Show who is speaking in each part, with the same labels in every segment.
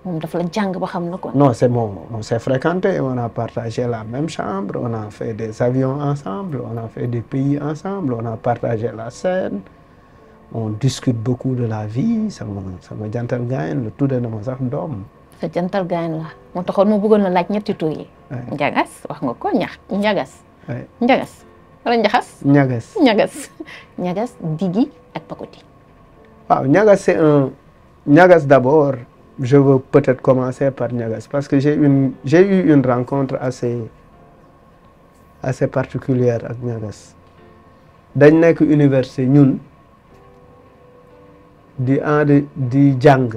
Speaker 1: moom dafa la jàng ba xam na quoi.
Speaker 2: Non, on s'est fréquenté, on a partagé la même chambre, on a fait des avions ensemble, on a fait des pays ensemble, on a partagé la scène, on discute beaucoup de la vie, sama jantal gaayen la tudde na ma sax doom.
Speaker 1: sa jantal gaayen la moo taxoon ma bëggoon na laaj ñetti tur yi. Njagas wax nga ko Njagas. Njagas wala Njaxas. Njagas Digi ak Pakoti.
Speaker 2: waaw Njagas c'est Njagas d'abord. Je veux peut-être commencer par Njagas parce que j'ai eu une rencontre assez particulière avec Njagas. dañ nekk université ñun di jàng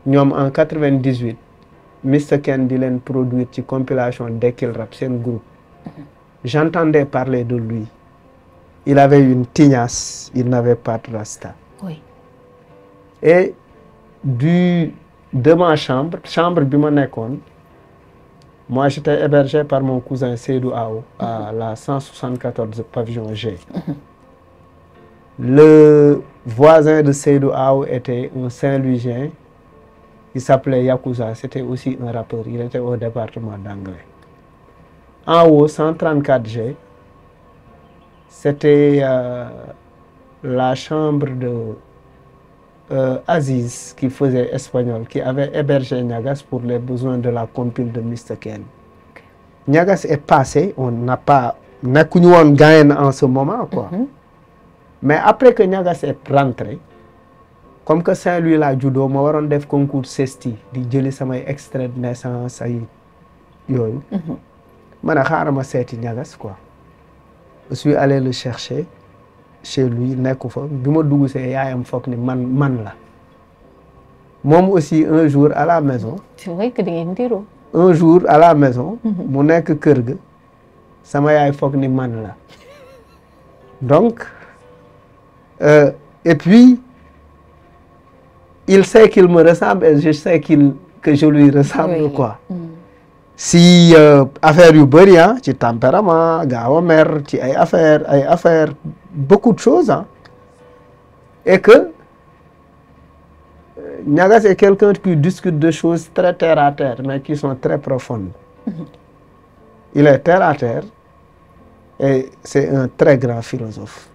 Speaker 2: ñoom en 98 Mr Ken di leen produire ci compilation Dekkil Rap seen groupe. J'entendais parler de lui. Il avait une tignasse, il n'avait pas de rasta.
Speaker 1: Oui.
Speaker 2: Et de ma chambre bi ma nekkoon, moi j'étais hébergé par mon cousin Seydou Aw à la 174 pavillon G. Le voisin de Seydou Aw était un Saint-Louisien qui s'appelait Yakuza, c'était aussi un rappeur, il était au département d'anglais. En haut, 134G, c'était la chambre de Aziz qui faisait espagnol, qui avait hébergé Njagas pour les besoins de la compile de Mr Ken. Njagas est passé, on n'a pas nekkuñu woon gaayen en ce moment quoi. Mais après que Njagas est rentré, comme que Saint-Louis la juddoo ma waroon def concours CESTI di jëli samay extrait de naissance ay yooyu. ma ne xaaral ma seeti Njagas quoi. Je suis allé le chercher chez lui nekku fa bi ma dugg see yaayam foog ni man la moom aussi un jour à la maison.
Speaker 1: c'est vrai que da ngeen ndiroo.
Speaker 2: un jour à la maison. mu nekk kër ga sama yaay foog ni man la donc et puis il sait qu'il me ressemble et je sais que je lui ressemble quoi. si affaire yu bëri ci tempérament gaaw a mer ci ay affaire beaucoup de choses et que Njagas est quelqu'un qui discute de choses très terre à terre mais qui sont très profondes. Il est terre à terre et c'est un très grand philosophe.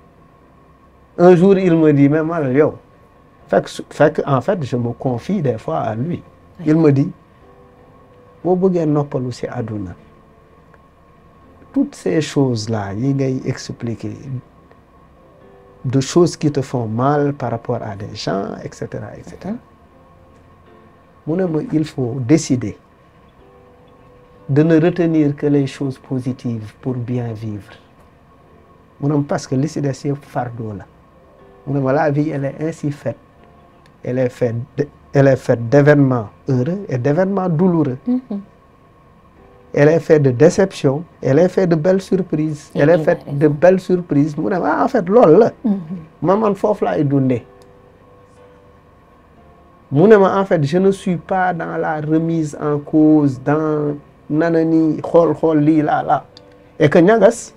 Speaker 2: Un jour il me dit mais man yow fekk en fait je me confie des fois à lui. Il me dit boo bëggee noppalu ci àdduna toutes ces choses-là yi ngay expliquer de choses qui te font mal par rapport à des gens et cetera mu ne ma il faut décider de ne retenir que les choses positives pour bien vivre mu ne ma parce que li ci des yëpp fardeau la mu ne ma la vie elle est ainsi faite elle est faite d'événements heureux et d'événements douloureux. Elle est faite de déception, elle est faite de belles surprises. Elle est faite de belles surprises. mu ne en fait loolu la. man foofu laay dundee. mu ne en fait je ne suis pas dans la remise en cause dans nanani xool lii la et que Njagas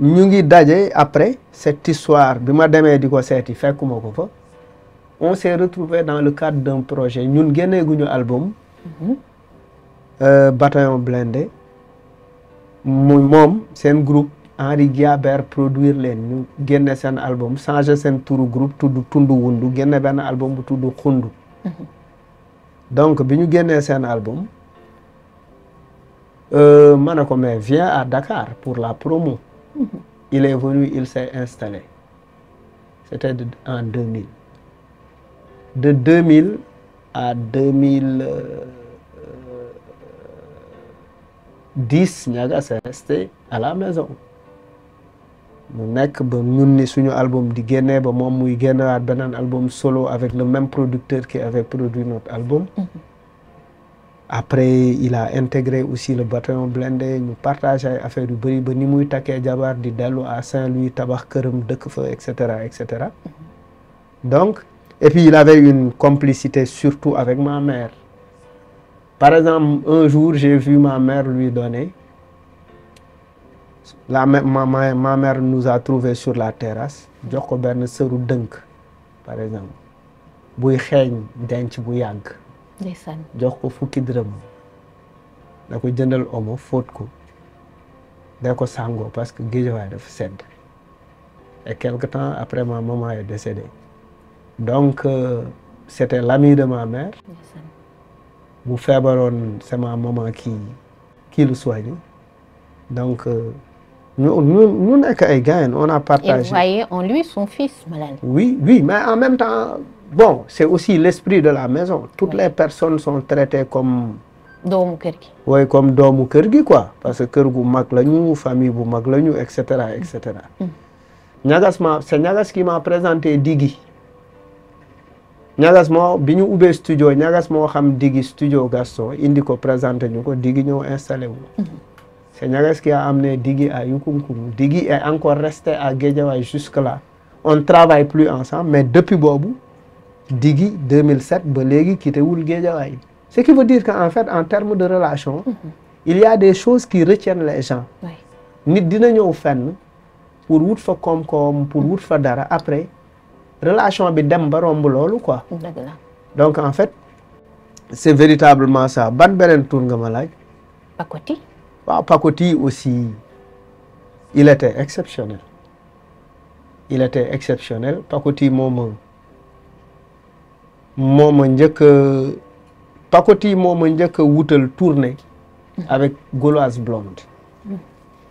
Speaker 2: ñu ngi daje après cette histoire bi ma demee di ko seeti fekkuma ko fa. On s'est retrouvé dans le cadre d'un projet ñun génneeguñu album. Bataillon Blindé moom seen groupe Henri Guiabert produire leen ñu génne seen album changé seen turu groupe tudd Tundu Wundu génne benn album bu tudd Xundu. donc bi ñu génnee seen album ma ne ko mais viens à Dakar pour la promo. Il est venu, il s'est installé. C'était en 2000. De 2000 à 2010 Njagas est resté à la maison. mu nekk ba ñun ni suñu album di génnee ba moom muy génnewaat beneen album solo avec le même producteur qui avait produit notre album. Après il a intégré aussi le Bataillon Blindé ñu partagé ay affaires yu bëri ba ni muy takkee jabar di dellu à Saint-Louis tabax këram dëkk fa et cetera. Donc et puis il avait une complicité surtout avec ma mère. Par exemple un jour j'ai vu ma mère lui donner ma mère nous a trouvé sur la terrasse jox ko benn sëru dënk par exemple buy xeeñ denc bu yàgg.
Speaker 1: ndeysaan.
Speaker 2: jox ko fukki dërëm da ko jëndal omo fóot ko da ko sàngoo parce que Guédiawaye dafa sedd et quelque temps après ma maman est décédée donc c'était l'ami de ma mère. bu feebaroon c'est ma maman qui le soigne donc ñu nekk ay gars on a partagé.
Speaker 1: Il voyait en lui son fils Malal.
Speaker 2: Oui mais en même temps bon c'est aussi l'esprit de la maison. Toutes les personnes sont traitées comme
Speaker 1: doomu kër gi.
Speaker 2: oui comme doomu kër gi quoi parce que kër gu mag lañu famille bu mag lañu et cetera et cetera. c'est Niagas qui m'a présenté Diggi. Niagas moo bi ñu ubbee studio Niagas moo xam Diggi studio Gaston indi ko présenté ñu ko Diggi ñëw installé wu. C'est Niagas qui a amené Diggi à Yukunkuru. Diggi est encore resté à Guédiawaye jusque-là. On ne travaille plus ensemble mais depuis boobu Diggi 2007 ba léegi quitté wul Guédiawaye. Ce qui veut dire qu'en fait en termes de relation il y a des choses qui retiennent les gens. Nit dina ñëw fenn pour wut fa koom-koom pour wut fa dara après relation bi dem ba romb loolu quoi. Donc en fait c'est véritablement ça. Ban beneen tour nga ma laaj.
Speaker 1: Pakoti.
Speaker 2: waaw Pakoti aussi il était exceptionnel. Pakoti moo ma njëkk Pakoti moo ma njëkk a wutal tournée avec Gauloise Blonde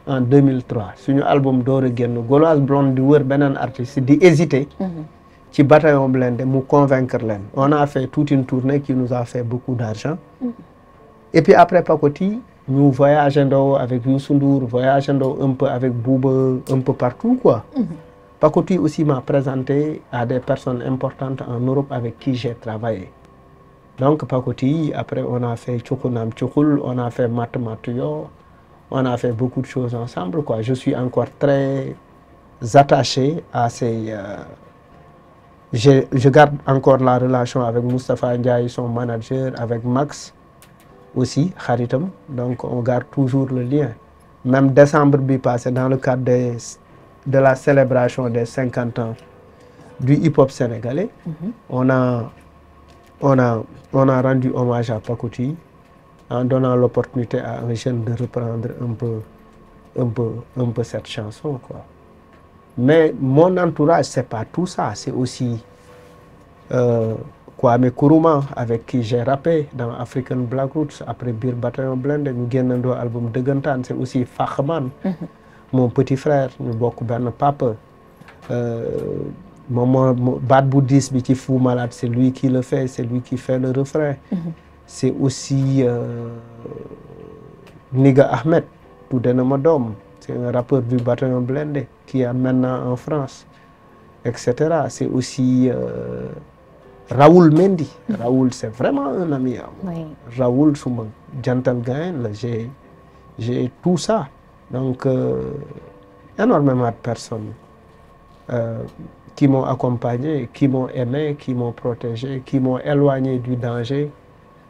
Speaker 2: en 2003 suñu album door a génn Gauloise Blonde di wër beneen artiste di hésiter ci Bataillon Blindé mu convaincre leen. On a fait toute une tournée qui nous a fait beaucoup d'argent et puis après Pakoti ñu voyagé ndoo avec Youssou Ndour voyagé ndoo un peu avec Bouba un peu partout quoi. Pakoti aussi m'a présenté à des personnes importantes en Europe avec qui j'ai travaillé. Donc Pakoti après on a fait Cukunam Cukul, on a fait Mat Matuyo, on a fait beaucoup de choses ensemble quoi. Je suis encore très attaché à ces je garde encore la relation avec Moustapha Ndiaye son manager, avec Max aussi xaritam, donc on garde toujours le lien. Même décembre bi passé dans le cadre de la célébration des 50 ans du hip-hop sénégalais, on a rendu hommage à Pakoti en donnant l'opportunité à un jeune de reprendre un peu cette chanson quoi. Mais mon entourage c'est pas tout ça, c'est aussi Kwame Nkrumah avec qui j'ai rappé dans African Black Roots après biir Bataillon Blindé ñu génnandoo album Dëggantaan. C'est aussi Faxman mon petit frère ñu bokk benn papa moom baat bu diis bi ci Fou Malade c'est lui qui le fait, c'est lui qui fait le refrain. C'est aussi Niga Ahmed tudde na ma doom, c'est un rappeur du Bataillon Blindé qui est maintenant en France et cetera. C'est aussi Raoul Mendy. Raoul c'est vraiment un ami à moi. Raoul suma jantal gain la j'ai tout ça. Donc énormément de personnes qui m'ont accompagné, qui m'ont aimé, qui m'ont protégé, qui m'ont éloigné du danger,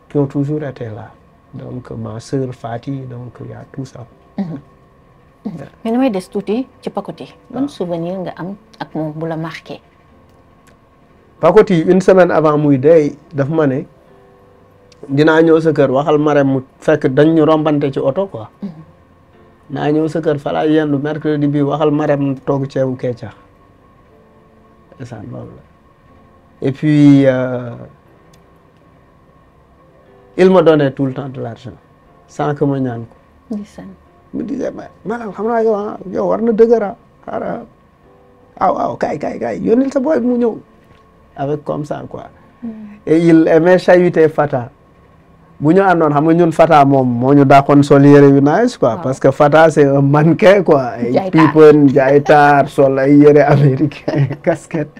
Speaker 2: qui ont toujours été là. Donc ma sœur Fati, donc il y a tout ça.
Speaker 1: Mais damay des tuuti ci Pakoti. Ban souvenir nga am ak moom bu la marqué.
Speaker 2: Pakoti une semaine avant muy dee daf ma ne dinaa ñëw sa kër waxal Marème mu fekk dañ ñu rombante ci oto quoi. naa ñëw sa kër fa laa yendu mercredi bi waxal Marème toog ceebu kecax. C'est ça loolu la. Et puis il me donnait tout le temps de l'argent sans que ma ñaan ko. mu disait maanaam xam naa yow war na dëgëra xaaral waaw kay yónnil sa boy mu ñëw avec comme ça quoi. Et il aimait chahuter Fata. bu ñu àndoon xam nga ñun Fata moom moo ñu daaxoon sol yére yu nice quoi. Parce que Fata c'est un mannequin quoi. ay pipen jaay taar sol ay yére américain casquette.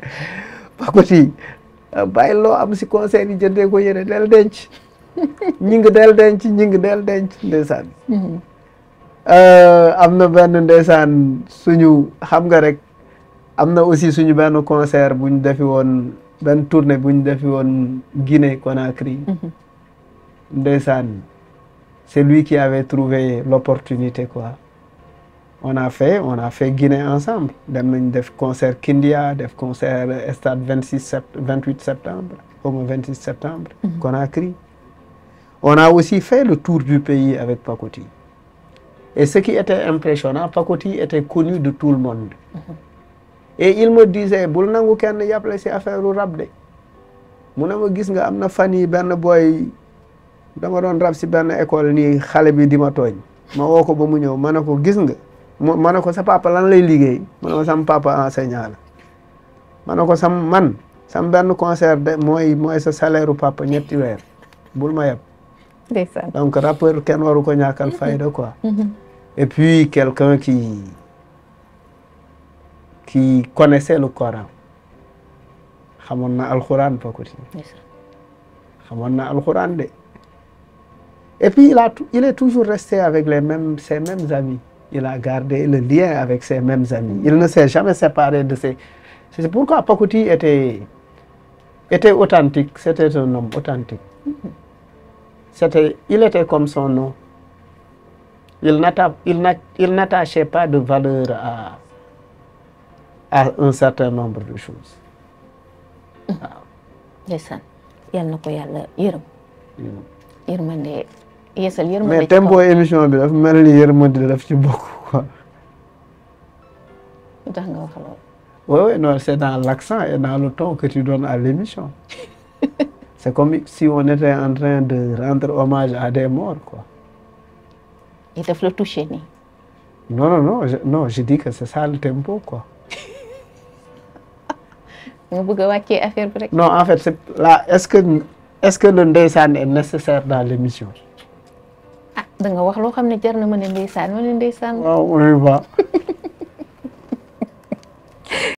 Speaker 2: Pakoti bàyyi loo am si concert yi jëndee ko yére del denc. ñi ngi del denc ndeysaan. am na benn ndeysaan suñu xam nga rek am na aussi suñu benn concert bu ñu defi woon benn tournée bu ñu defi woon Guinée Conakry. Ndeysaan c'est lui qui avait trouvé l'opportunité quoi. On a fait Guinée ensemble dem nañ def concert Kindia def concert stade 28 septembre. comme 26 septembre, Conakry. On a aussi fait le tour du pays avec Pacotille. Et ce qui était impressionnant, Pacotille était connu de tout le monde. Et il me disait, bul nangu kenn yàppale si affaire u rab de. Mu ne ma gis nga am na fan yi benn boy dama doon rab si benn école nii xale bi di ma tooñ. Ma woo ko ba mu ñëw ma ne ko gis nga. Ma ne ko sa papa lan lay liggéey. Mu ne ma sam papa enseignant la. Ma ne ko sam benn concert de mooy sa salaire u papa ñetti weer. Bul ma yeb. Donc rappeur kenn waru ko ñàkkal fayda quoi. Et puis quelqu'un qui connaissait le Coran. Xamoon na alxuraan Pacotille. Xamoon na alxuraan de. Et puis il est toujours resté avec ses mêmes amis. Il a gardé le lien avec ses mêmes amis. Il ne s'est jamais séparé de ses... C'est pourquoi Pacotille était authentique. C'était un homme authentique. Il était comme son nom. Il n'attachait pas de valeur à un certain nombre de choses.
Speaker 1: Ndeysaan yal na ko yàlla yërëm. Yërmande yeesal yërmande.
Speaker 2: Mais tempo émission bi dafa mel ni yërmande daf ci bokk quoi.
Speaker 1: lu tax nga wax loolu.
Speaker 2: Oui, non, c'est dans l'accent et dans le ton que tu donnes à l'émission. C'est comme si on était en train de rendre hommage à des morts, quoi.
Speaker 1: Et daf la touché nii.
Speaker 2: Non, je dis que c'est ça le tempo, quoi.
Speaker 1: nga bëgg a wàccee affaire bi rek.
Speaker 2: Non, en fait, c'est là, est-ce que le ndeysaan est nécessaire dans l'émission?
Speaker 1: Ah, da nga wax loo xam ne jar na ma ne ndeysaan ma ne ndeysaan.
Speaker 2: Waaw, on y va.